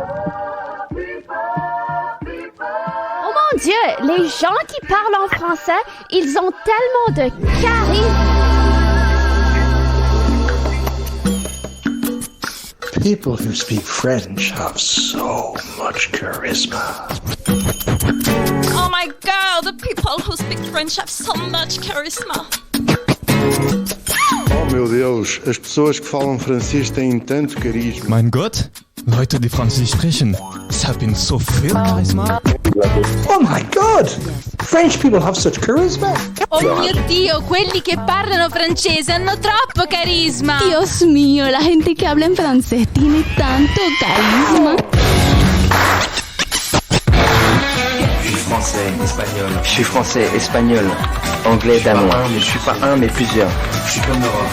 Oh mon Dieu, les gens qui parlent en français, ils ont tellement de charisme. People who speak French have so much charisma. Oh my God, the people who speak French have so much charisma. Oh meu Deus, as pessoas que falam francês têm tanto carisma. Mein Gott, Leute, die Französisch sprechen, sie haben so viel Charisma. Oh my God! French people have such charisma. Oh mio Dio, quelli che parlano francese hanno troppo carisma. Dios mío, la gente que habla en francés tiene tanto carisma. Je suis français, espagnol, anglais, danois. Je suis pas un, mais plusieurs. Je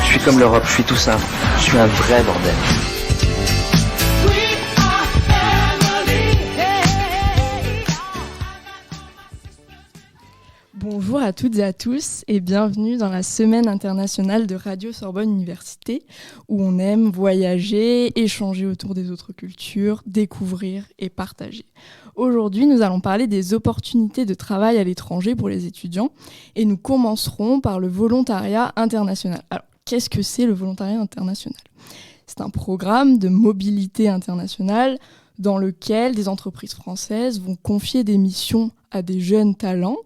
suis comme l'Europe, je suis tout ça. Je suis un vrai bordel. Bonjour à toutes et à tous et bienvenue dans la Semaine internationale de Radio Sorbonne Université où on aime voyager, échanger autour des autres cultures, découvrir et partager. Aujourd'hui, nous allons parler des opportunités de travail à l'étranger pour les étudiants et nous commencerons par le volontariat international. Alors, qu'est-ce que c'est le volontariat international ? C'est un programme de mobilité internationale dans lequel des entreprises françaises vont confier des missions à des jeunes talents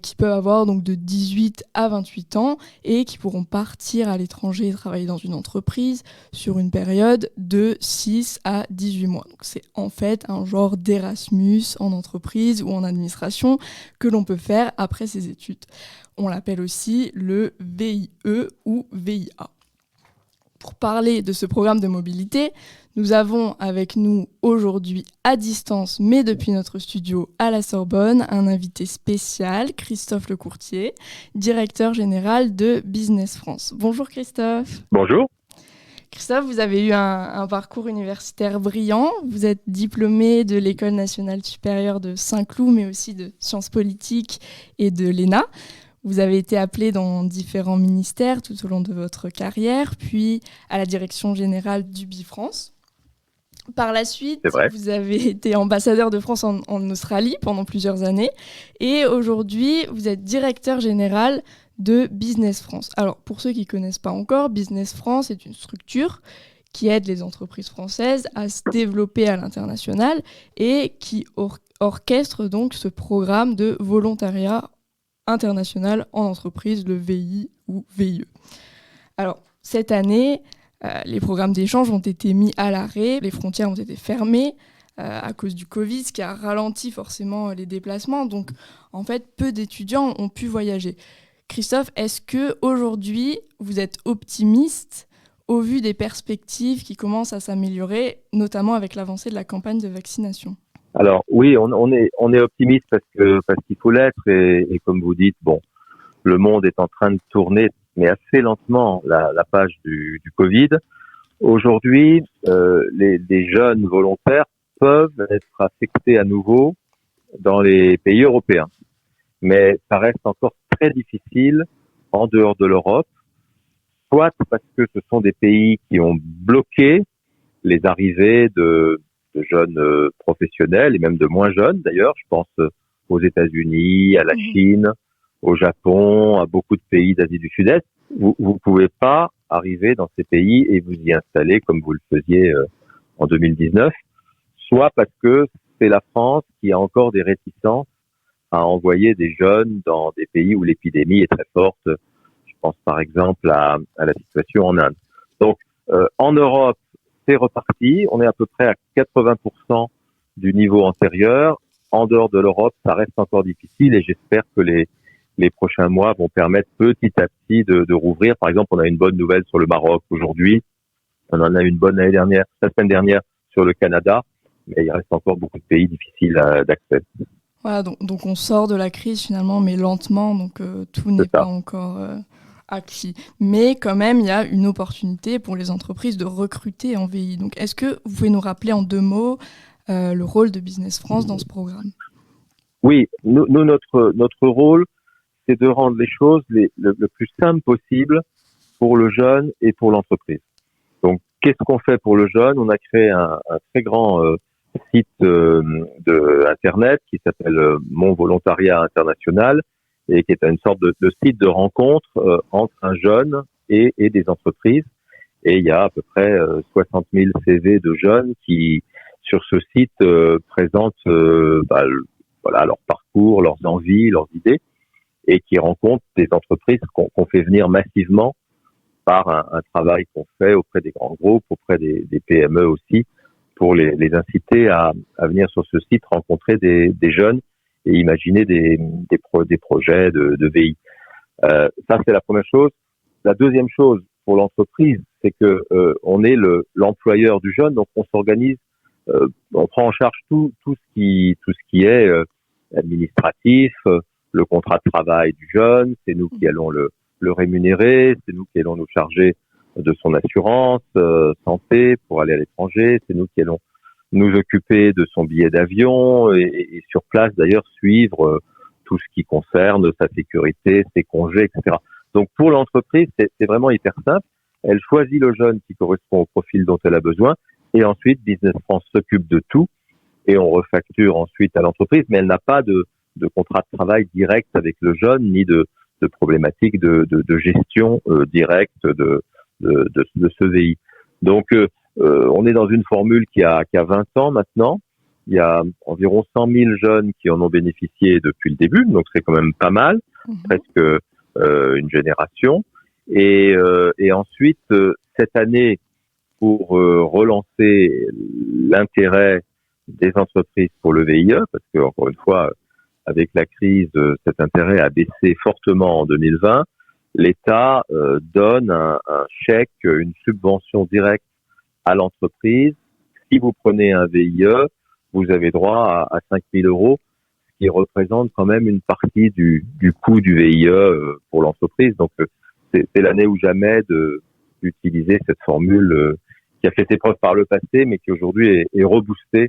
qui peuvent avoir donc de 18 à 28 ans et qui pourront partir à l'étranger et travailler dans une entreprise sur une période de 6 à 18 mois. Donc c'est en fait un genre d'Erasmus en entreprise ou en administration que l'on peut faire après ses études. On l'appelle aussi le VIE ou VIA. Pour parler de ce programme de mobilité, nous avons avec nous aujourd'hui à distance, mais depuis notre studio à la Sorbonne, un invité spécial, Christophe Lecourtier, directeur général de Business France. Bonjour Christophe. Bonjour. Christophe, vous avez eu un parcours universitaire brillant. Vous êtes diplômé de l'École nationale supérieure de Saint-Cloud, mais aussi de sciences politiques et de l'ENA. Vous avez été appelé dans différents ministères tout au long de votre carrière, puis à la direction générale du BIFrance. Par la suite, vous avez été ambassadeur de France en Australie pendant plusieurs années et aujourd'hui, vous êtes directeur général de Business France. Alors, pour ceux qui ne connaissent pas encore, Business France est une structure qui aide les entreprises françaises à se développer à l'international et qui orchestre donc ce programme de volontariat international en entreprise, le VI ou VIE. Alors, cette année, les programmes d'échange ont été mis à l'arrêt, les frontières ont été fermées à cause du Covid, ce qui a ralenti forcément les déplacements. Donc, en fait, peu d'étudiants ont pu voyager. Christophe, est-ce qu'aujourd'hui, vous êtes optimiste au vu des perspectives qui commencent à s'améliorer, notamment avec l'avancée de la campagne de vaccination ? Alors oui, on est optimiste parce qu'il faut l'être et comme vous dites, bon, le monde est en train de tourner, mais assez lentement la page du Covid. Aujourd'hui, les jeunes volontaires peuvent être affectés à nouveau dans les pays européens, mais ça reste encore très difficile en dehors de l'Europe, soit parce que ce sont des pays qui ont bloqué les arrivées de jeunes professionnels et même de moins jeunes d'ailleurs. Je pense aux États-Unis, à la Chine, au Japon, à beaucoup de pays d'Asie du Sud-Est. Vous pouvez pas arriver dans ces pays et vous y installer comme vous le faisiez en 2019, soit parce que c'est la France qui a encore des réticences à envoyer des jeunes dans des pays où l'épidémie est très forte. Je pense par exemple à la situation en Inde. Donc en Europe, c'est reparti. On est à peu près à 80% du niveau antérieur. En dehors de l'Europe, ça reste encore difficile et j'espère que les prochains mois vont permettre petit à petit de rouvrir. Par exemple, on a une bonne nouvelle sur le Maroc aujourd'hui. On en a une bonne la semaine dernière sur le Canada, mais il reste encore beaucoup de pays difficiles d'accès. Voilà, donc on sort de la crise finalement, mais lentement, donc tout n'est pas encore acquis. Mais quand même, il y a une opportunité pour les entreprises de recruter en VI. Donc est-ce que vous pouvez nous rappeler en 2 mots le rôle de Business France dans ce programme ? Oui, nous notre rôle, c'est de rendre les choses le plus simple possible pour le jeune et pour l'entreprise. Donc, qu'est-ce qu'on fait pour le jeune ? On a créé un très grand site de Internet qui s'appelle Mon Volontariat International et qui est une sorte de site de rencontre entre un jeune et des entreprises. Et il y a à peu près 60 000 CV de jeunes qui, sur ce site, présentent leur parcours, leurs envies, leurs idées, et qui rencontrent des entreprises qu'on fait venir massivement par un travail qu'on fait auprès des grands groupes, auprès des PME aussi, pour les inciter à venir sur ce site rencontrer des jeunes et imaginer des projets de VI. Ça, c'est la première chose. La deuxième chose pour l'entreprise, c'est que on est l'employeur du jeune, donc on s'organise, on prend en charge tout ce qui est administratif, le contrat de travail du jeune, c'est nous qui allons le rémunérer, c'est nous qui allons nous charger de son assurance santé pour aller à l'étranger, c'est nous qui allons nous occuper de son billet d'avion et sur place d'ailleurs suivre tout ce qui concerne sa sécurité, ses congés, etc. Donc pour l'entreprise, c'est vraiment hyper simple. Elle choisit le jeune qui correspond au profil dont elle a besoin et ensuite Business France s'occupe de tout et on refacture ensuite à l'entreprise, mais elle n'a pas de contrat de travail direct avec le jeune ni de problématiques de gestion directe de ce VI. Donc on est dans une formule qui a 20 ans maintenant. Il y a environ 100 000 jeunes qui en ont bénéficié depuis le début, donc c'est quand même pas mal, presque une génération. Et ensuite, cette année, pour relancer l'intérêt des entreprises pour le VIE, parce que encore une fois, avec la crise, cet intérêt a baissé fortement en 2020, l'État donne un chèque, une subvention directe à l'entreprise. Si vous prenez un VIE, vous avez droit à 5 000 euros, ce qui représente quand même une partie du coût du VIE pour l'entreprise. Donc, c'est l'année ou jamais d'utiliser cette formule qui a fait ses preuves par le passé, mais qui aujourd'hui est reboostée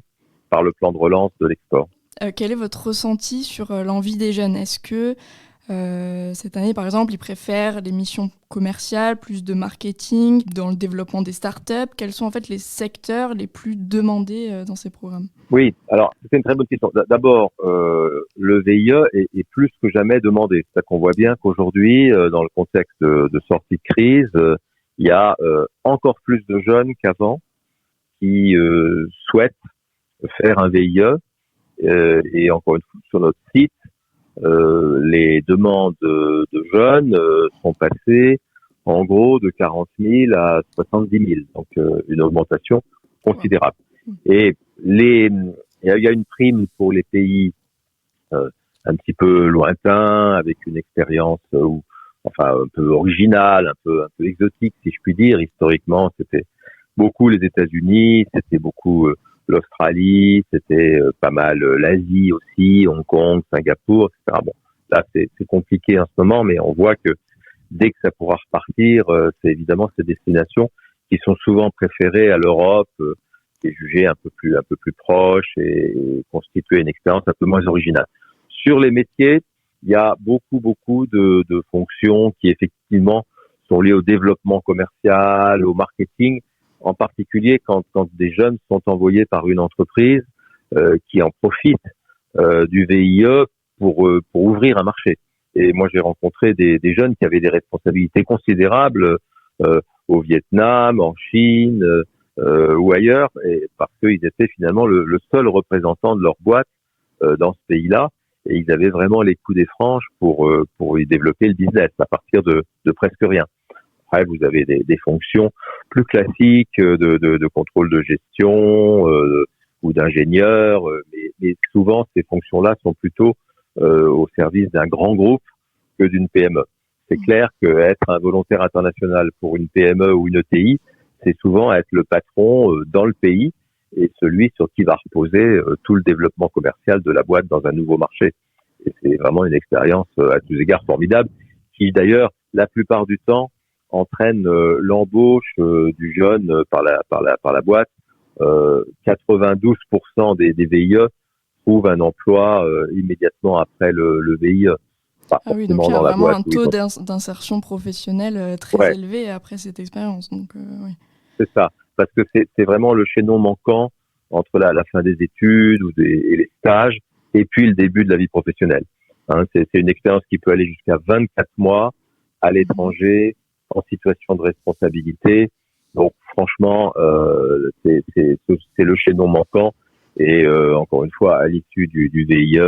par le plan de relance de l'export. Quel est votre ressenti sur l'envie des jeunes ? Est-ce que cette année, par exemple, ils préfèrent les missions commerciales, plus de marketing, dans le développement des startups ? Quels sont en fait les secteurs les plus demandés dans ces programmes ? Oui, alors c'est une très bonne question. D'abord, le VIE est plus que jamais demandé. C'est-à-dire qu'on voit bien qu'aujourd'hui, dans le contexte de sortie de crise, il y a encore plus de jeunes qu'avant qui souhaitent faire un VIE. Et encore une fois, sur notre site, les demandes de jeunes sont passées en gros de 40 000 à 70 000, donc une augmentation considérable. Et il y a une prime pour les pays un petit peu lointains, avec une expérience un peu originale, un peu exotique, si je puis dire. Historiquement, c'était beaucoup les États-Unis, c'était beaucoup l'Australie, c'était pas mal l'Asie aussi, Hong Kong, Singapour, etc. Bon, là c'est compliqué en ce moment, mais on voit que dès que ça pourra repartir, c'est évidemment ces destinations qui sont souvent préférées à l'Europe, qui est jugée un peu plus proche et constituer une expérience un peu moins originale. Sur les métiers, il y a beaucoup de fonctions qui effectivement sont liées au développement commercial, au marketing, en particulier quand des jeunes sont envoyés par une entreprise qui en profite du VIE pour ouvrir un marché. Et moi, j'ai rencontré des jeunes qui avaient des responsabilités considérables au Vietnam, en Chine ou ailleurs, et parce qu'ils étaient finalement le seul représentant de leur boîte dans ce pays-là, et ils avaient vraiment les coups des franges pour y développer le business à partir de presque rien. Après, vous avez des fonctions plus classiques de contrôle de gestion ou d'ingénieur, mais souvent ces fonctions-là sont plutôt au service d'un grand groupe que d'une PME. C'est clair qu'être un volontaire international pour une PME ou une ETI, c'est souvent être le patron dans le pays et celui sur qui va reposer tout le développement commercial de la boîte dans un nouveau marché. Et c'est vraiment une expérience à tous égards formidable, qui d'ailleurs, la plupart du temps, entraîne l'embauche du jeune par la boîte. 92% des VIE trouvent un emploi immédiatement après le VIE. Oui, donc il y a vraiment un taux d'insertion professionnelle très élevé après cette expérience. Donc, oui. C'est ça, parce que c'est vraiment le chaînon manquant entre la fin des études et les stages et puis le début de la vie professionnelle. Hein, c'est une expérience qui peut aller jusqu'à 24 mois à l'étranger, en situation de responsabilité. Donc franchement, c'est le chaînon manquant. Et encore une fois, à l'issue du VIE,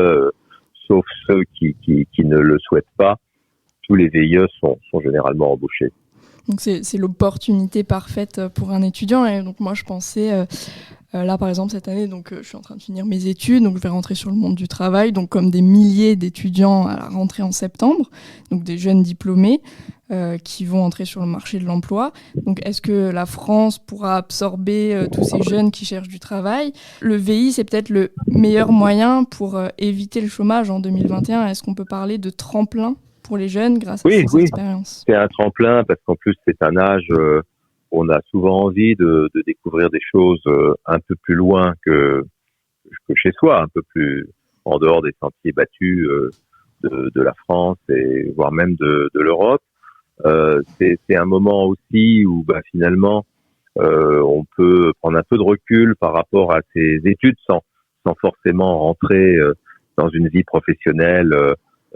sauf ceux qui ne le souhaitent pas, tous les VIE sont généralement embauchés. Donc c'est l'opportunité parfaite pour un étudiant. Et donc moi je pensais, là par exemple cette année, donc je suis en train de finir mes études, donc je vais rentrer sur le monde du travail, donc comme des milliers d'étudiants à la rentrée en septembre, donc des jeunes diplômés qui vont entrer sur le marché de l'emploi. Donc est-ce que la France pourra absorber tous ces jeunes qui cherchent du travail ? Le VI, c'est peut-être le meilleur moyen pour éviter le chômage en 2021. Est-ce qu'on peut parler de tremplin pour les jeunes grâce à ces expériences ? C'est un tremplin parce qu'en plus c'est un âge où on a souvent envie de découvrir des choses un peu plus loin que chez soi, un peu plus en dehors des sentiers battus de la France et voire même de l'Europe. C'est un moment aussi où finalement on peut prendre un peu de recul par rapport à ses études sans forcément rentrer dans une vie professionnelle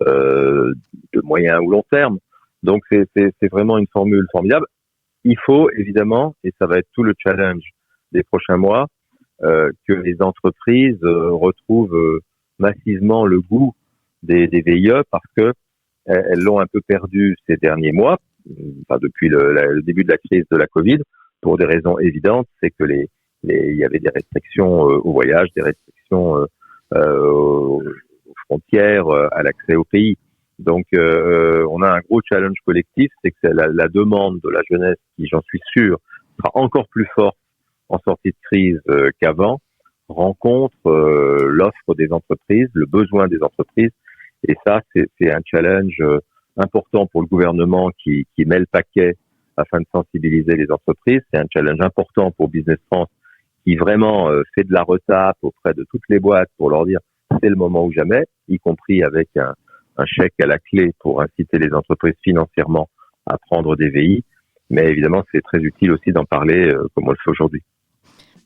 de moyen ou long terme. Donc c'est vraiment une formule formidable. Il faut évidemment, et ça va être tout le challenge des prochains mois, que les entreprises retrouvent massivement le goût des VIE parce que elles l'ont un peu perdu ces derniers mois, depuis le début de la crise de la Covid, pour des raisons évidentes. C'est que il y avait des restrictions au voyage, des restrictions aux frontières, à l'accès au pays. Donc, on a un gros challenge collectif, c'est que la demande de la jeunesse, qui, j'en suis sûr, sera encore plus forte en sortie de crise qu'avant, rencontre l'offre des entreprises, le besoin des entreprises. Et ça, c'est un challenge important pour le gouvernement qui met le paquet afin de sensibiliser les entreprises. C'est un challenge important pour Business France qui vraiment fait de la retape auprès de toutes les boîtes pour leur dire c'est le moment ou jamais, y compris avec un chèque à la clé pour inciter les entreprises financièrement à prendre des VI. Mais évidemment, c'est très utile aussi d'en parler comme on le fait aujourd'hui.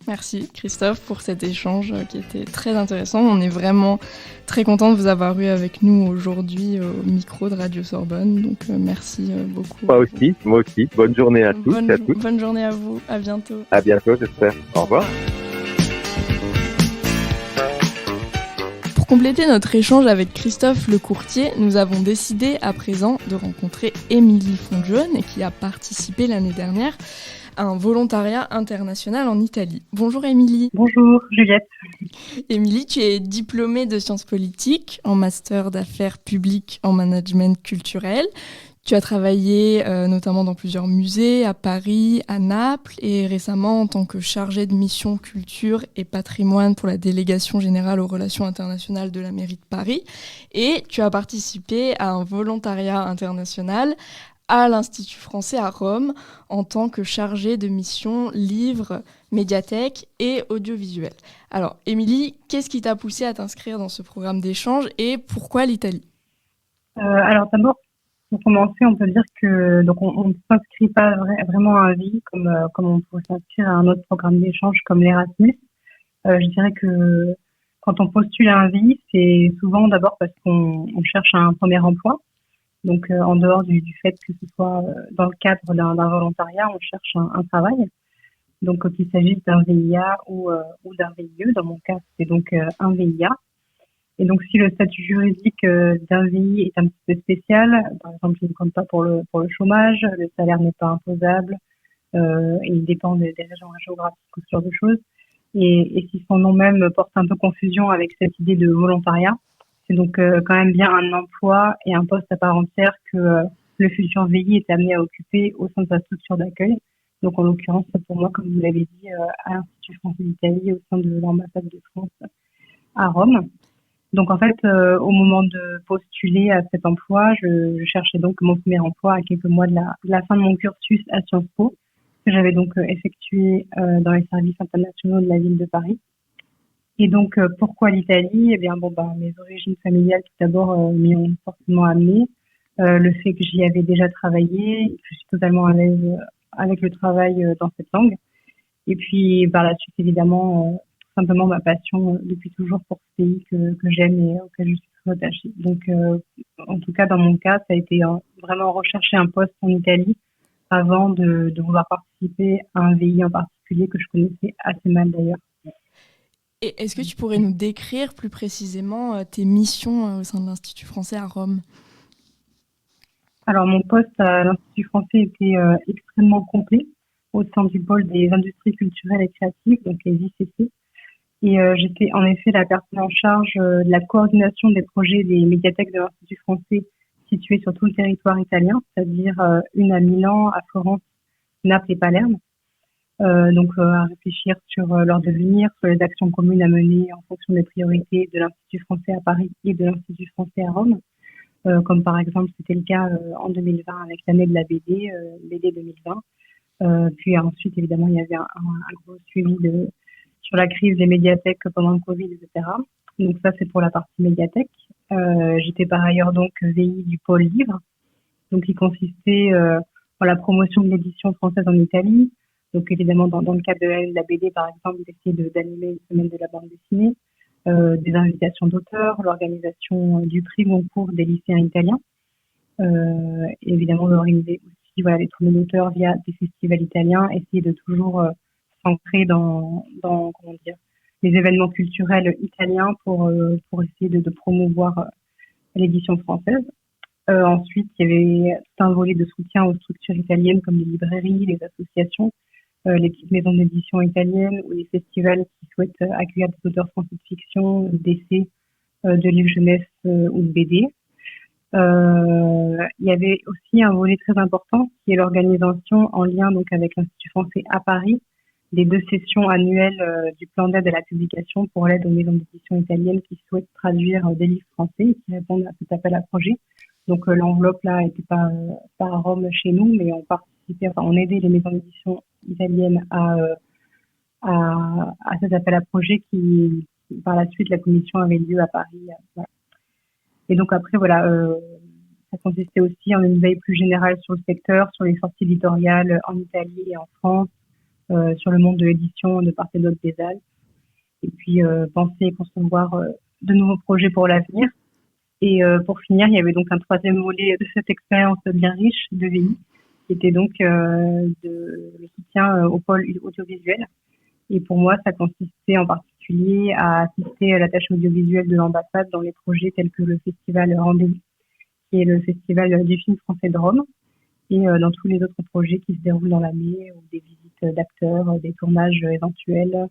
Merci Christophe pour cet échange qui était très intéressant. On est vraiment très content de vous avoir eu avec nous aujourd'hui au micro de Radio Sorbonne. Donc merci beaucoup. Moi aussi. Bonne journée à tous et à toutes. Bonne journée à vous. À bientôt. À bientôt, j'espère. Au revoir. Pour compléter notre échange avec Christophe Lecourtier, nous avons décidé à présent de rencontrer Émilie Fongione qui a participé l'année dernière à un volontariat international en Italie. Bonjour Émilie. Bonjour Juliette. Émilie, tu es diplômée de sciences politiques en master d'affaires publiques en management culturel. Tu as travaillé notamment dans plusieurs musées, à Paris, à Naples et récemment en tant que chargée de mission culture et patrimoine pour la délégation générale aux relations internationales de la mairie de Paris. Et tu as participé à un volontariat international à l'Institut français à Rome en tant que chargée de mission livre, médiathèque et audiovisuel. Alors, Émilie, qu'est-ce qui t'a poussée à t'inscrire dans ce programme d'échange et pourquoi l'Italie ? Alors d'abord, pour commencer, on peut dire que donc on ne s'inscrit pas vraiment à un VI comme on pourrait s'inscrire à un autre programme d'échange comme l'Erasmus. Je dirais que quand on postule à un VI, c'est souvent d'abord parce qu'on cherche un premier emploi. Donc, en dehors du fait que ce soit dans le cadre d'un volontariat, on cherche un travail. Donc, qu'il s'agisse d'un VIA ou d'un VIE, dans mon cas, c'est donc un VIA. Et donc, si le statut juridique d'un VI est un petit peu spécial, par exemple, il ne compte pas pour le chômage, le salaire n'est pas imposable, et il dépend des régions géographiques ou ce genre de choses. Et si son nom même porte un peu confusion avec cette idée de volontariat, c'est donc quand même bien un emploi et un poste à part entière que le futur VI est amené à occuper au sein de sa structure d'accueil. Donc en l'occurrence, pour moi, comme vous l'avez dit, à l'Institut français d'Italie, au sein de l'ambassade de France à Rome. Donc en fait, au moment de postuler à cet emploi, je cherchais donc mon premier emploi à quelques mois de la fin de mon cursus à Sciences Po, que j'avais donc effectué dans les services internationaux de la ville de Paris. Et donc, pourquoi l'Italie ? Eh bien, mes origines familiales, tout d'abord, m'y ont forcément amené. Le fait que j'y avais déjà travaillé, je suis totalement à l'aise avec le travail dans cette langue. Et puis, par la suite, évidemment, simplement ma passion depuis toujours pour ce pays que j'aime et auquel je suis très attachée. Donc, en tout cas, dans mon cas, ça a été vraiment rechercher un poste en Italie avant de vouloir participer à un VI en particulier que je connaissais assez mal d'ailleurs. Et est-ce que tu pourrais nous décrire plus précisément tes missions au sein de l'Institut français à Rome ? Alors, mon poste à l'Institut français était extrêmement complet au sein du pôle des industries culturelles et créatives, donc les ICC. Et j'étais en effet la personne en charge de la coordination des projets des médiathèques de l'Institut français situées sur tout le territoire italien, c'est-à-dire une à Milan, à Florence, Naples et Palerme. Donc à réfléchir sur leur devenir, sur les actions communes à mener en fonction des priorités de l'Institut français à Paris et de l'Institut français à Rome. Comme par exemple c'était le cas en 2020 avec l'année de la BD, BD 2020. Puis ensuite évidemment il y avait un gros suivi sur la crise des médiathèques pendant le Covid, etc. Donc ça c'est pour la partie médiathèque. J'étais par ailleurs donc VI du pôle livre, donc qui consistait en la promotion de l'édition française en Italie. Donc évidemment dans le cadre de la BD par exemple d'essayer d'animer une semaine de la bande dessinée. Des invitations d'auteurs, l'organisation du prix Goncourt des lycéens italiens, et évidemment d'organiser aussi les tournées d'auteurs via des festivals italiens, essayer de toujours s'ancrer dans les événements culturels italiens pour essayer de promouvoir l'édition française. Ensuite, il y avait tout un volet de soutien aux structures italiennes comme les librairies, les associations, les petites maisons d'édition italiennes ou les festivals qui souhaitent accueillir des auteurs français de fiction, d'essais, de livres jeunesse ou de BD. Il y avait aussi un volet très important qui est l'organisation en lien donc avec l'Institut français à Paris des 2 sessions annuelles du plan d'aide à la publication pour l'aide aux maisons d'édition italiennes qui souhaitent traduire des livres français et qui répondent à cet appel à projet. Donc l'enveloppe là n'était pas à Rome chez nous, mais on aidait les maisons d'édition italiennes à cet appel à projet qui, par la suite, la commission avait lieu à Paris. Voilà. Et donc après, ça consistait aussi en une veille plus générale sur le secteur, sur les sorties éditoriales en Italie et en France, sur le monde de l'édition de part et d'autre des Alpes. Et puis penser et concevoir de nouveaux projets pour l'avenir. Et pour finir, il y avait donc un 3e volet de cette expérience bien riche de VI, qui était donc le soutien au pôle audiovisuel. Et pour moi, ça consistait en particulier à assister à la tâche audiovisuelle de l'ambassade dans les projets tels que le festival Rendez-vous, qui est le festival du film français de Rome, et dans tous les autres projets qui se déroulent dans l'année, ou des visites d'acteurs, des tournages éventuels,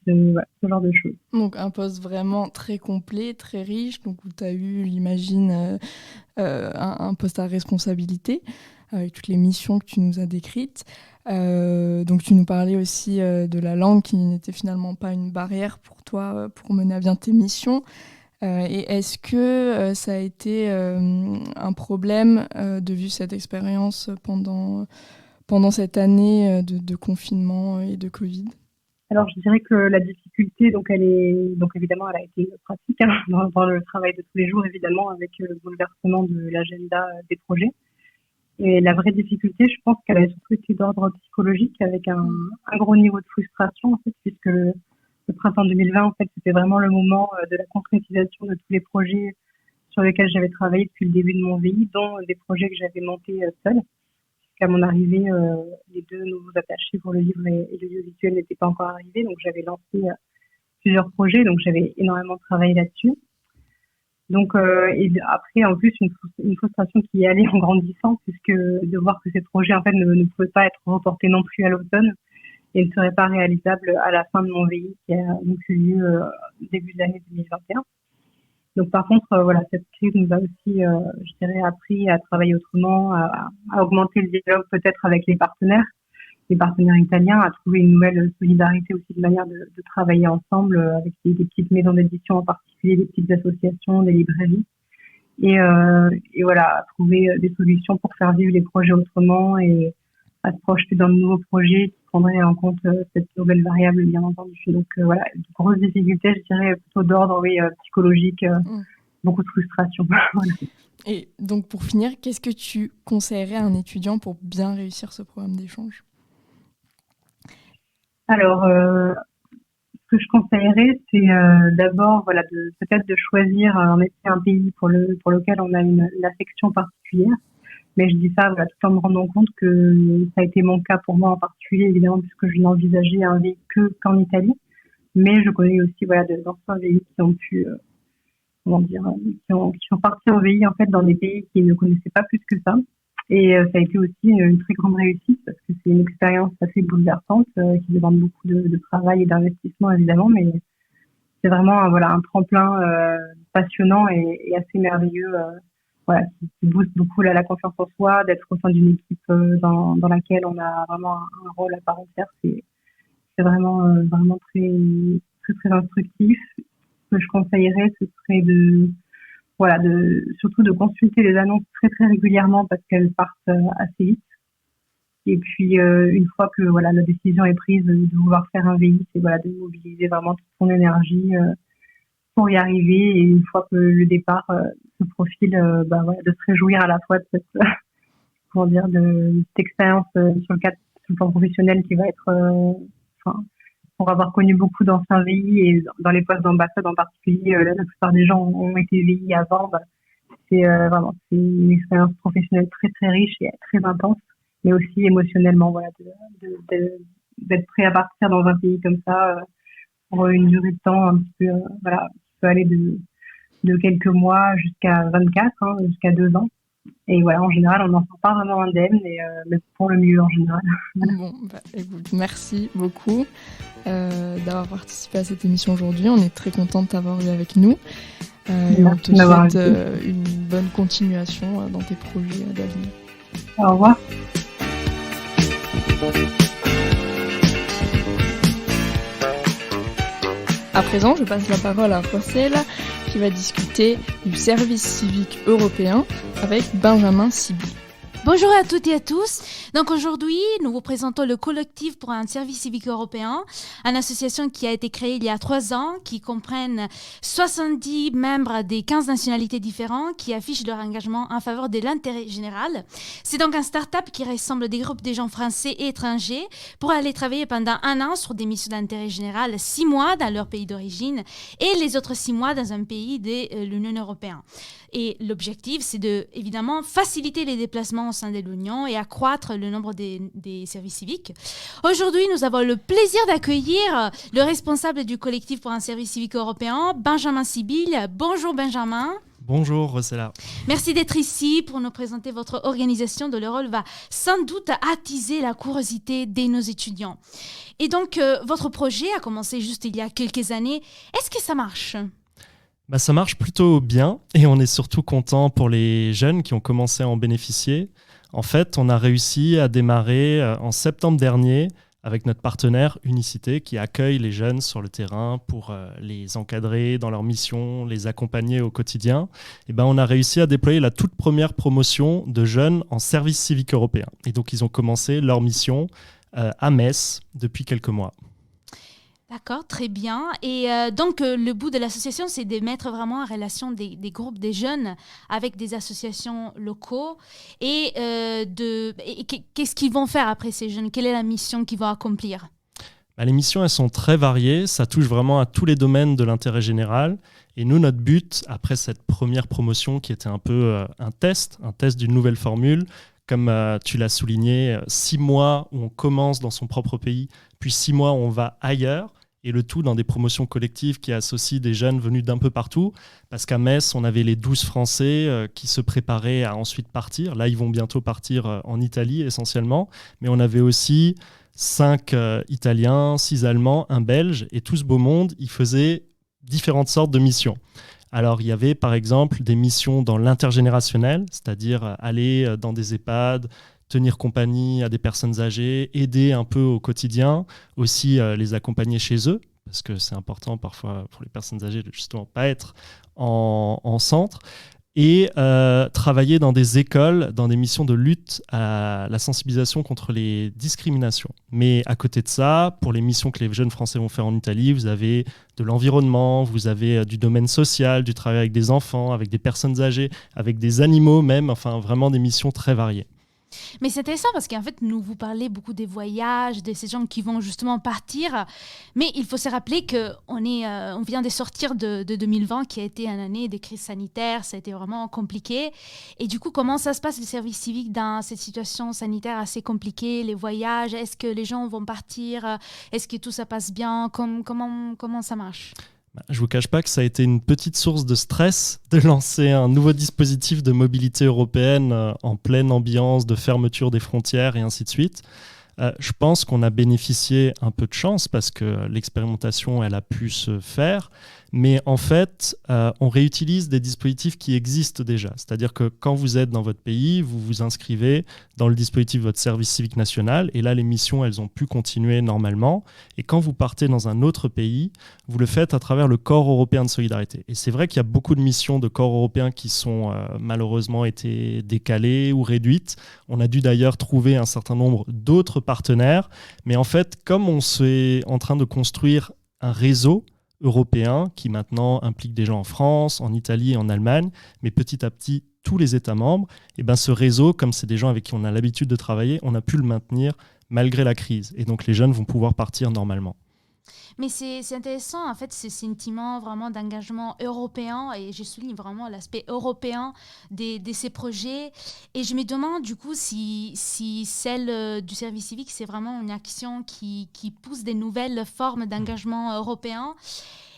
ce genre de choses. Donc un poste vraiment très complet, très riche, donc où tu as eu, j'imagine, un poste à responsabilité, avec toutes les missions que tu nous as décrites. Donc tu nous parlais aussi de la langue qui n'était finalement pas une barrière pour toi pour mener à bien tes missions. Et est-ce que ça a été un problème de vivre cette expérience pendant cette année de confinement et de Covid ? Alors je dirais que la difficulté, évidemment, elle a été pratique dans le travail de tous les jours, évidemment, avec le bouleversement de l'agenda des projets. Et la vraie difficulté, je pense qu'elle a surtout été d'ordre psychologique, avec un gros niveau de frustration, en fait, puisque le printemps 2020, en fait, c'était vraiment le moment de la concrétisation de tous les projets sur lesquels j'avais travaillé depuis le début de mon VI, dont des projets que j'avais montés seule. Puisqu'à mon arrivée, les 2 nouveaux attachés pour le livre et l'audiovisuel n'étaient pas encore arrivés, donc j'avais lancé plusieurs projets, donc j'avais énormément travaillé là-dessus. Donc, et après, en plus, une frustration qui est allée en grandissant, puisque de voir que ces projets, en fait, ne pouvaient pas être reportés non plus à l'automne et ne seraient pas réalisables à la fin de mon VI, qui a donc eu lieu début de l'année 2021. Donc, par contre, cette crise nous a aussi, je dirais, appris à travailler autrement, à augmenter le dialogue peut-être avec les partenaires italiens, à trouver une nouvelle solidarité aussi de manière de travailler ensemble avec des petites maisons d'édition en particulier, des petites associations, des librairies. Et à trouver des solutions pour faire vivre les projets autrement et à se projeter dans de nouveaux projets qui prendraient en compte cette nouvelle variable, bien entendu. Donc de grosses difficultés, je dirais, plutôt d'ordre psychologique, beaucoup de frustration. Voilà. Et donc pour finir, qu'est-ce que tu conseillerais à un étudiant pour bien réussir ce programme d'échange ? Alors, ce que je conseillerais, c'est d'abord peut-être de choisir en effet un pays pour lequel on a une affection particulière. Mais je dis ça tout en me rendant compte que ça a été mon cas pour moi en particulier, évidemment, puisque je n'envisageais un VIE qu'en Italie. Mais je connais aussi d'anciens VIE qui ont pu qui sont partis en VIE en fait dans des pays qui ne connaissaient pas plus que ça. Et ça a été aussi une très grande réussite parce que c'est une expérience assez bouleversante qui demande beaucoup de travail et d'investissement évidemment, mais c'est vraiment un tremplin passionnant et assez merveilleux, qui booste beaucoup la confiance en soi, d'être au sein d'une équipe dans laquelle on a vraiment un rôle à part entière. C'est vraiment très très très instructif. Ce que je conseillerais, ce serait surtout de consulter les annonces très très régulièrement parce qu'elles partent assez vite. Et puis une fois que la décision est prise de vouloir faire un VIE, c'est de mobiliser vraiment toute son énergie pour y arriver. Et une fois que le départ se profile, de se réjouir à la fois de cette expérience sur le plan professionnel qui va être pour avoir connu beaucoup d'anciens VIE et dans les postes d'ambassade en particulier, la plupart des gens ont été VIE avant. C'est une expérience professionnelle très très riche et très intense, mais aussi émotionnellement, d'être prêt à partir dans un pays comme ça pour une durée de temps un petit peu, qui peut aller de quelques mois jusqu'à 24, jusqu'à 2 ans. Et en général, on n'en sort pas vraiment indemne, mais pour le mieux en général. Bon, écoute, merci beaucoup d'avoir participé à cette émission aujourd'hui. On est très content de t'avoir eu avec nous. Et on te souhaite une bonne continuation dans tes projets d'avenir. Au revoir. À présent, je passe la parole à Rossel qui va discuter du service civique européen avec Benjamin Sibyl. Bonjour à toutes et à tous. Donc aujourd'hui, nous vous présentons le collectif pour un service civique européen, une association qui a été créée il y a 3 ans, qui comprenne 70 membres des 15 nationalités différentes qui affichent leur engagement en faveur de l'intérêt général. C'est donc un start-up qui rassemble des groupes de gens français et étrangers pour aller travailler pendant 1 an sur des missions d'intérêt général, 6 mois dans leur pays d'origine et les autres 6 mois dans un pays de l'Union européenne. Et l'objectif, c'est de, évidemment, faciliter les déplacements au sein de l'Union et accroître le nombre des services civiques. Aujourd'hui, nous avons le plaisir d'accueillir le responsable du collectif pour un service civique européen, Benjamin Sibyl. Bonjour Benjamin. Bonjour Rossella. Merci d'être ici pour nous présenter votre organisation dont le rôle va sans doute attiser la curiosité de nos étudiants. Et donc, votre projet a commencé juste il y a quelques années. Est-ce que ça marche ? Ça marche plutôt bien et on est surtout content pour les jeunes qui ont commencé à en bénéficier. En fait, on a réussi à démarrer en septembre dernier avec notre partenaire Unicité qui accueille les jeunes sur le terrain pour les encadrer dans leur mission, les accompagner au quotidien. Et on a réussi à déployer la toute première promotion de jeunes en service civique européen. Et donc, ils ont commencé leur mission à Metz depuis quelques mois. D'accord, très bien. Et donc, le but de l'association, c'est de mettre vraiment en relation des groupes des jeunes avec des associations locaux. Et qu'est-ce qu'ils vont faire après ces jeunes ? Quelle est la mission qu'ils vont accomplir ? Les missions, elles sont très variées. Ça touche vraiment à tous les domaines de l'intérêt général. Et nous, notre but, après cette première promotion qui était un peu un test d'une nouvelle formule, comme tu l'as souligné, 6 mois où on commence dans son propre pays, puis 6 mois où on va ailleurs, et le tout dans des promotions collectives qui associent des jeunes venus d'un peu partout, parce qu'à Metz, on avait les 12 Français qui se préparaient à ensuite partir. Là, ils vont bientôt partir en Italie essentiellement, mais on avait aussi 5 Italiens, 6 Allemands, 1 Belge, et tout ce beau monde, ils faisaient différentes sortes de missions. Alors, il y avait par exemple des missions dans l'intergénérationnel, c'est-à-dire aller dans des EHPAD, tenir compagnie à des personnes âgées, aider un peu au quotidien, aussi les accompagner chez eux, parce que c'est important parfois pour les personnes âgées de justement pas être en centre, et travailler dans des écoles, dans des missions de lutte à la sensibilisation contre les discriminations. Mais à côté de ça, pour les missions que les jeunes Français vont faire en Italie, vous avez de l'environnement, vous avez du domaine social, du travail avec des enfants, avec des personnes âgées, avec des animaux même, enfin vraiment des missions très variées. Mais c'est intéressant parce qu'en fait, nous vous parlez beaucoup des voyages, de ces gens qui vont justement partir. Mais il faut se rappeler qu'on on vient de sortir de 2020, qui a été une année de crise sanitaire. Ça a été vraiment compliqué. Et du coup, comment ça se passe, le service civique, dans cette situation sanitaire assez compliquée, les voyages? Est-ce que les gens vont partir? Est-ce que tout ça passe bien? Comment ça marche? Je ne vous cache pas que ça a été une petite source de stress de lancer un nouveau dispositif de mobilité européenne en pleine ambiance de fermeture des frontières et ainsi de suite. Je pense qu'on a bénéficié un peu de chance parce que l'expérimentation, elle a pu se faire. Mais en fait, on réutilise des dispositifs qui existent déjà. C'est-à-dire que quand vous êtes dans votre pays, vous vous inscrivez dans le dispositif de votre service civique national. Et là, les missions, elles ont pu continuer normalement. Et quand vous partez dans un autre pays, vous le faites à travers le Corps européen de solidarité. Et c'est vrai qu'il y a beaucoup de missions de corps européens qui sont malheureusement été décalées ou réduites. On a dû d'ailleurs trouver un certain nombre d'autres partenaires. Mais en fait, comme on est en train de construire un réseau européen qui maintenant implique des gens en France, en Italie et en Allemagne, mais petit à petit tous les États membres, et ben ce réseau, comme c'est des gens avec qui on a l'habitude de travailler, on a pu le maintenir malgré la crise. Et donc les jeunes vont pouvoir partir normalement. Mais c'est intéressant, en fait, ce sentiment vraiment d'engagement européen, et je souligne vraiment l'aspect européen de ces projets. Et je me demande du coup si celle du service civique, c'est vraiment une action qui pousse des nouvelles formes d'engagement européen.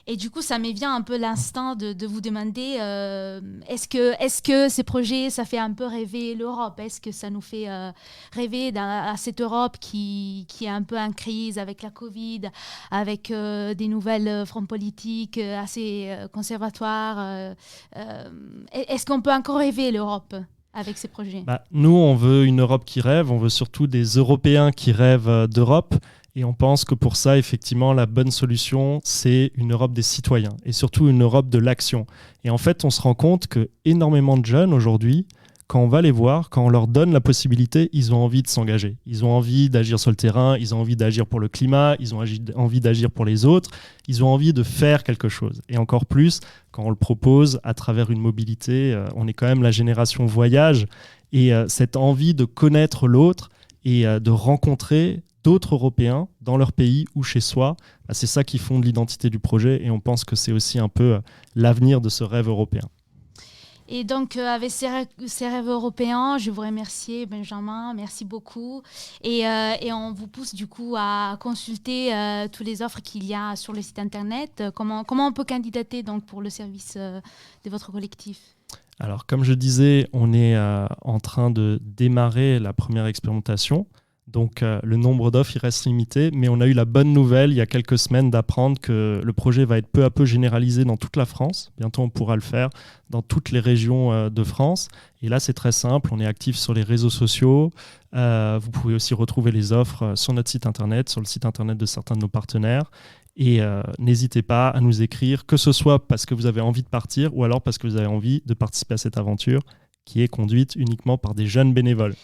Et du coup, ça me vient un peu l'instinct de vous demander, est-ce que ces projets, ça fait un peu rêver l'Europe? Est-ce que ça nous fait rêver à cette Europe qui est un peu en crise avec la Covid, avec des nouvelles formes politiques assez conservatoires? Est-ce qu'on peut encore rêver l'Europe avec ces projets? Nous, on veut une Europe qui rêve, on veut surtout des Européens qui rêvent d'Europe. Et on pense que pour ça, effectivement, la bonne solution, c'est une Europe des citoyens et surtout une Europe de l'action. Et en fait, on se rend compte que énormément de jeunes aujourd'hui, quand on va les voir, quand on leur donne la possibilité, ils ont envie de s'engager. Ils ont envie d'agir sur le terrain, ils ont envie d'agir pour le climat, ils ont envie d'agir pour les autres, ils ont envie de faire quelque chose. Et encore plus, quand on le propose à travers une mobilité, on est quand même la génération voyage, et cette envie de connaître l'autre et de rencontrer d'autres Européens dans leur pays ou chez soi, c'est ça qui fonde l'identité du projet, et on pense que c'est aussi un peu l'avenir de ce rêve européen. Et donc, avec ces rêves européens, je vous remercie, Benjamin, merci beaucoup. Et on vous pousse du coup à consulter toutes les offres qu'il y a sur le site internet. Comment on peut candidater donc, pour le service de votre collectif? Alors, comme je disais, on est en train de démarrer la première expérimentation. Donc le nombre d'offres, il reste limité, mais on a eu la bonne nouvelle il y a quelques semaines d'apprendre que le projet va être peu à peu généralisé dans toute la France. Bientôt, on pourra le faire dans toutes les régions de France. Et là, c'est très simple, on est actif sur les réseaux sociaux. Vous pouvez aussi retrouver les offres sur notre site internet, sur le site internet de certains de nos partenaires. Et n'hésitez pas à nous écrire, que ce soit parce que vous avez envie de partir ou alors parce que vous avez envie de participer à cette aventure qui est conduite uniquement par des jeunes bénévoles.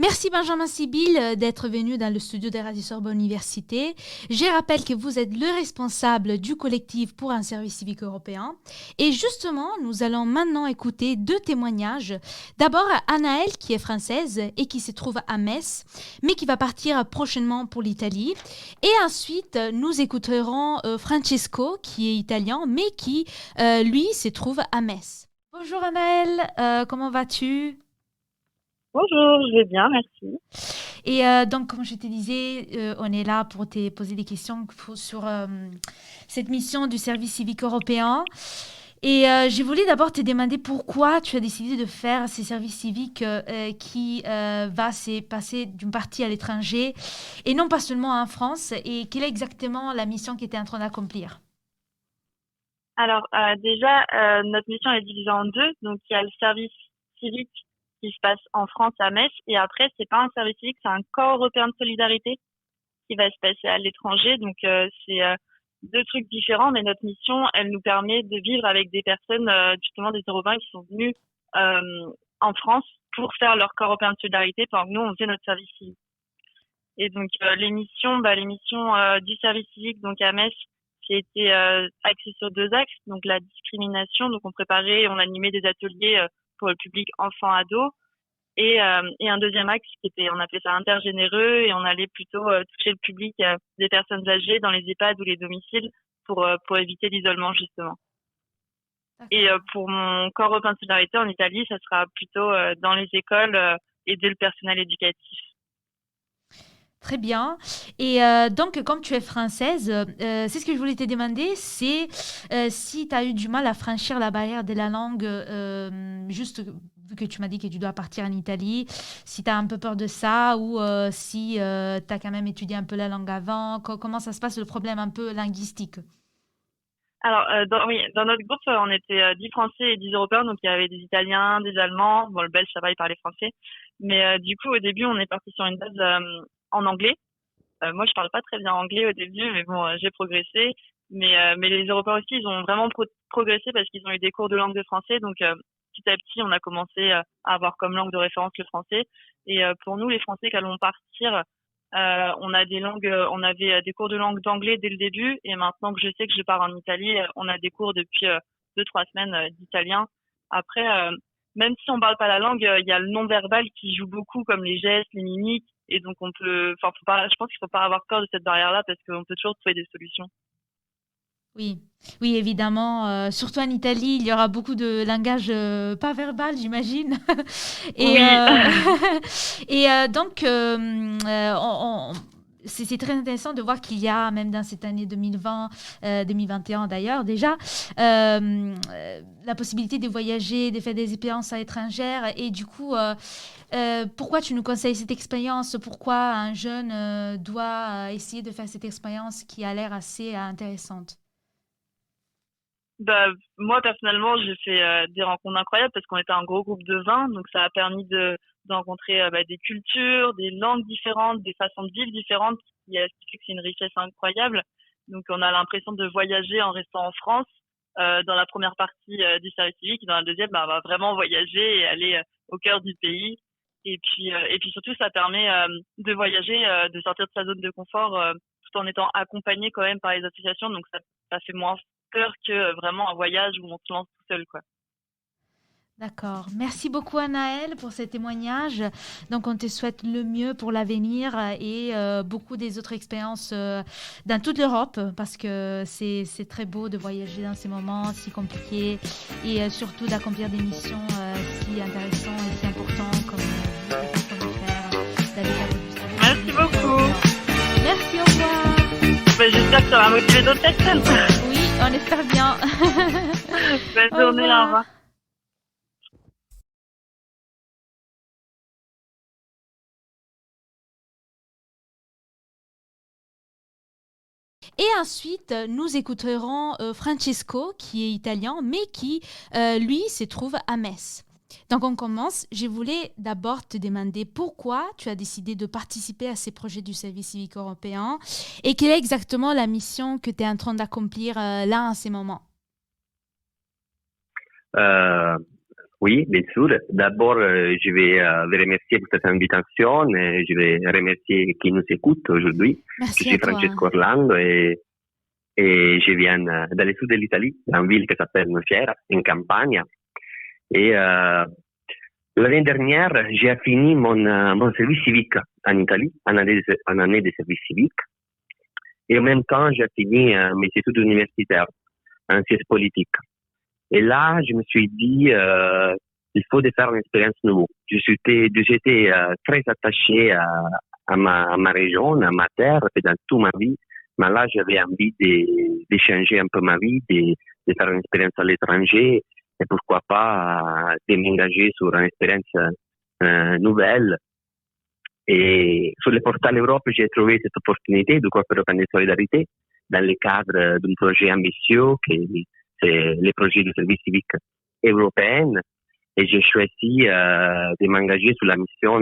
Merci Benjamin Sibyl d'être venu dans le studio de Radio Sorbonne Université. Je rappelle que vous êtes le responsable du collectif pour un service civique européen. Et justement, nous allons maintenant écouter 2 témoignages. D'abord, Anaëlle, qui est française et qui se trouve à Metz, mais qui va partir prochainement pour l'Italie. Et ensuite, nous écouterons Francesco, qui est italien, mais qui, lui, se trouve à Metz. Bonjour Anaëlle, comment vas-tu ? Bonjour, je vais bien, merci. Et donc, comme je te disais, on est là pour te poser des questions sur cette mission du service civique européen. Et je voulais d'abord te demander pourquoi tu as décidé de faire ces services civiques qui va se passer d'une partie à l'étranger et non pas seulement en France. Et quelle est exactement la mission qui était en train d'accomplir? Alors, déjà, notre mission est divisée en 2. Donc, il y a le service civique qui se passe en France à Metz, et après c'est pas un service civique, c'est un corps européen de solidarité qui va se passer à l'étranger. Donc c'est 2 trucs différents, mais notre mission, elle nous permet de vivre avec des personnes, justement des Européens qui sont venus en France pour faire leur corps européen de solidarité pendant que nous on faisait notre service civique. Et donc les missions du service civique donc à Metz, qui étaient axées sur 2 axes, donc la discrimination, donc on animait des ateliers pour le public enfant-ado, Et un deuxième axe qui était, on appelait ça intergénéreux, et on allait plutôt toucher le public des personnes âgées dans les EHPAD ou les domiciles pour éviter l'isolement justement. Et pour mon corps européen de solidarité en Italie, ça sera plutôt dans les écoles, aider le personnel éducatif. Très bien. Et donc, comme tu es française, c'est ce que je voulais te demander, c'est si tu as eu du mal à franchir la barrière de la langue, juste vu que tu m'as dit que tu dois partir en Italie, si tu as un peu peur de ça ou si tu as quand même étudié un peu la langue avant, comment ça se passe, le problème un peu linguistique? Alors, dans notre groupe, on était 10 Français et 10 Européens, donc il y avait des Italiens, des Allemands, bon, le Belge, ça va, il parlait français. Mais du coup, au début, on est parti sur une base en anglais. Moi, je parle pas très bien anglais au début, mais bon, j'ai progressé. Mais les Européens aussi, ils ont vraiment progressé parce qu'ils ont eu des cours de langue de français. Donc, petit à petit, on a commencé à avoir comme langue de référence le français. Et pour nous, les Français qui allons partir, on a on avait des cours de langue d'anglais dès le début. Et maintenant que je sais que je pars en Italie, on a des cours depuis 2-3 semaines d'italien. Après, même si on parle pas la langue, il y a le non-verbal qui joue beaucoup, comme les gestes, les mimiques. Et donc, je pense qu'il faut pas avoir peur de cette barrière-là parce qu'on peut toujours trouver des solutions. Oui, oui, évidemment. Surtout en Italie, il y aura beaucoup de langage pas verbal, j'imagine. Et, Oui. Donc, c'est très intéressant de voir qu'il y a, même dans cette année 2021 d'ailleurs déjà, la possibilité de voyager, de faire des expériences à l'étranger. Et du coup, pourquoi tu nous conseilles cette expérience? Pourquoi un jeune doit essayer de faire cette expérience qui a l'air assez intéressante? Moi, personnellement, j'ai fait des rencontres incroyables parce qu'on était un gros groupe de 20, donc ça a permis de rencontrer des cultures, des langues différentes, des façons de vivre différentes, ce qui fait que c'est une richesse incroyable. Donc, on a l'impression de voyager en restant en France dans la première partie du service civique, et dans la deuxième, on va vraiment voyager et aller au cœur du pays. Et puis surtout, ça permet de voyager, de sortir de sa zone de confort tout en étant accompagné quand même par les associations. Donc, ça fait moins peur que vraiment un voyage où on se lance tout seul, quoi. D'accord. Merci beaucoup, Anaëlle, pour ce témoignage. Donc, on te souhaite le mieux pour l'avenir et beaucoup des autres expériences dans toute l'Europe parce que c'est très beau de voyager dans ces moments si compliqués et surtout d'accomplir des missions si intéressantes et si importantes comme faire d'aller faire du service. Merci beaucoup. Merci, au revoir. J'espère que ça va motiver d'autres personnes. Oui, on espère bien. Bonne journée, au revoir. Et ensuite, nous écouterons Francesco, qui est italien, mais qui, lui, se trouve à Metz. Donc, on commence. Je voulais d'abord te demander pourquoi tu as décidé de participer à ces projets du service civique européen et quelle est exactement la mission que tu es en train d'accomplir là, en ce moment. Oui, bien sûr. D'abord, je vais vous remercier pour cette invitation et je vais remercier qui nous écoute aujourd'hui. Merci. Je suis Francesco Orlando et je viens dans le sud de l'Italie, dans une ville qui s'appelle Nocera, en Campania. Et l'année dernière, j'ai fini mon service civique en Italie, en année de service civique. Et en même temps, j'ai fini mes études universitaires en sciences politiques. Et là, je me suis dit, il faut faire une expérience nouvelle. J'étais très attaché à ma région, à ma terre, dans toute ma vie. Mais là, j'avais envie de changer un peu ma vie, de faire une expérience à l'étranger. Et pourquoi pas de m'engager sur une expérience nouvelle. Et sur le portail Europe, j'ai trouvé cette opportunité du Corps européen de solidarité dans le cadre d'un projet ambitieux qui c'est le projet du service civique européen. Et j'ai choisi de m'engager sur la mission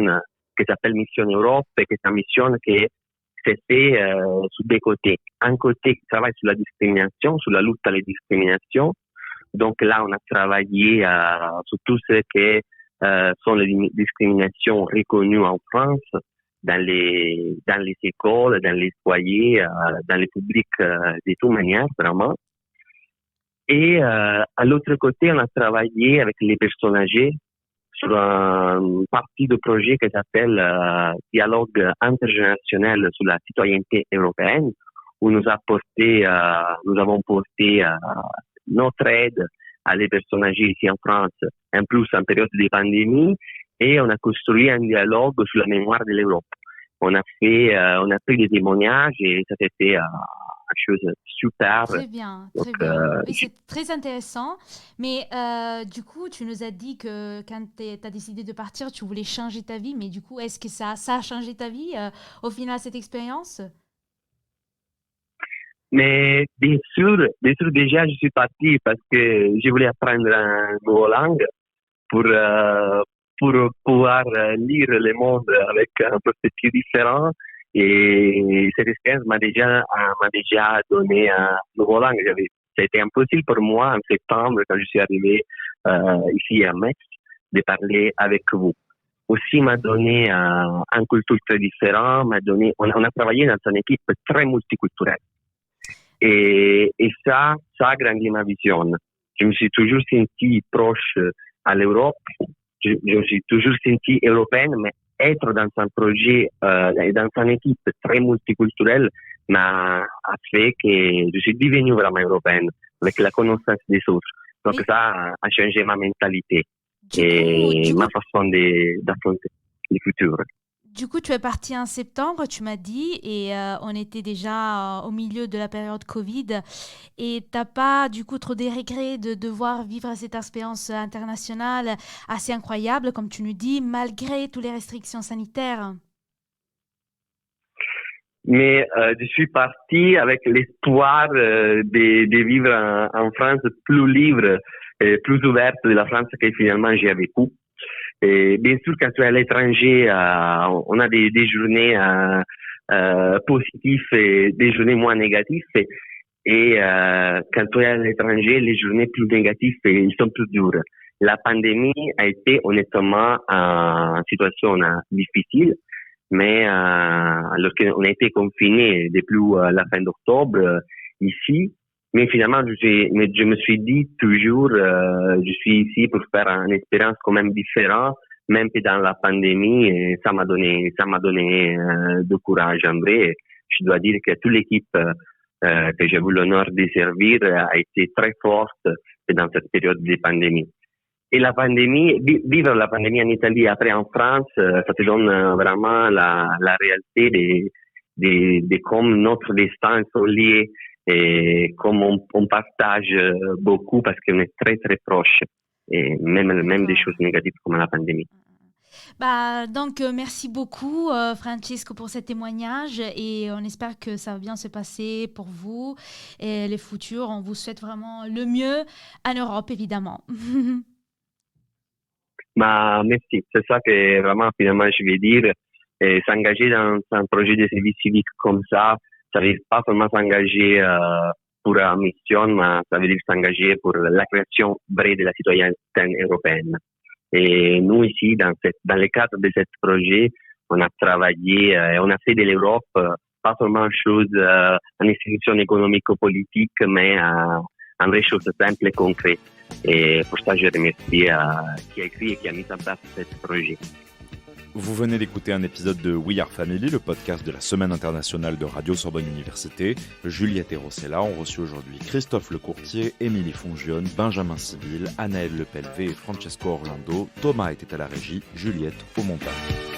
qui s'appelle Mission Europe, et qui est une mission qui se fait sur deux côtés. Un côté qui travaille sur la discrimination, sur la lutte à la discrimination. Donc là, on a travaillé sur tout ce qui sont les discriminations reconnues en France, dans les écoles, dans les foyers, dans les publics, de toute manière, vraiment. Et à l'autre côté, on a travaillé avec les personnes âgées sur une partie du projet qui s'appelle Dialogue intergénérationnel sur la citoyenneté européenne, où nous avons porté notre aide à les personnes âgées ici en France, en plus en période de pandémie, et on a construit un dialogue sur la mémoire de l'Europe. On a pris des témoignages et ça a été une chose super. Très bien, très bien. Oui, c'est très intéressant. Mais du coup, tu nous as dit que quand tu as décidé de partir, tu voulais changer ta vie. Mais du coup, est-ce que ça a changé ta vie au final, cette expérience? Mais bien sûr, déjà, je suis parti parce que je voulais apprendre une nouvelle langue pour pouvoir lire le monde avec un perspective différent. Et cette expérience m'a déjà donné une nouvelle langue. Ça a été impossible pour moi en septembre, quand je suis arrivé ici à Metz, de parler avec vous. Aussi m'a donné une culture très différente. On a travaillé dans une équipe très multiculturelle. Et ça a agrandi ma vision. Je me suis toujours senti proche à l'Europe. Je me suis toujours senti européenne, mais être dans un projet, dans une équipe très multiculturelle m'a fait que je suis devenue vraiment européenne avec la connaissance des autres. Donc ça a changé ma mentalité et ma façon d'affronter le futur. Du coup, tu es parti en septembre, tu m'as dit, et on était déjà au milieu de la période Covid. Et tu n'as pas, du coup, trop des regrets de devoir vivre cette expérience internationale assez incroyable, comme tu nous dis, malgré toutes les restrictions sanitaires? Mais je suis parti avec l'espoir de vivre en France plus libre et plus ouverte de la France que finalement j'ai vécu. Et bien sûr, quand tu es à l'étranger, on a des journées positives et des journées moins négatives. Et quand tu es à l'étranger, les journées plus négatives, ils sont plus dures. La pandémie a été honnêtement une situation difficile, mais lorsqu'on a été confinés depuis la fin d'octobre ici, mais finalement, je me suis dit toujours, je suis ici pour faire une expérience quand même différente, même que dans la pandémie, et ça m'a donné du courage en vrai. Je dois dire que toute l'équipe que j'ai eu l'honneur de servir a été très forte dans cette période de pandémie. Et la pandémie, vivre la pandémie en Italie après en France, ça te donne vraiment la réalité de comme notre destin sont liés. Et comme on partage beaucoup parce qu'on est très très proche, et même des choses négatives comme la pandémie. Donc merci beaucoup Francesco pour ce témoignage et on espère que ça va bien se passer pour vous et les futurs. On vous souhaite vraiment le mieux en Europe évidemment. Merci, c'est ça que vraiment finalement je vais dire. Et s'engager dans un projet de service civique comme ça veut dire pas seulement s'engager pour une mission, mais ça veut dire s'engager pour la création vraie de la citoyenneté européenne. Et nous ici, dans le cadre de ce projet, on a travaillé et on a fait de l'Europe pas seulement une institution économique-politique, mais une vraie chose simple et concrète. Et pour ça, je remercie qui a écrit et qui a mis en place ce projet. Vous venez d'écouter un épisode de We Are Family, le podcast de la Semaine internationale de Radio Sorbonne Université. Juliette et Rossella ont reçu aujourd'hui Christophe Lecourtier, Émilie Fongione, Benjamin Civil, Anaëlle Lepelvé et Francesco Orlando. Thomas était à la régie, Juliette au montage.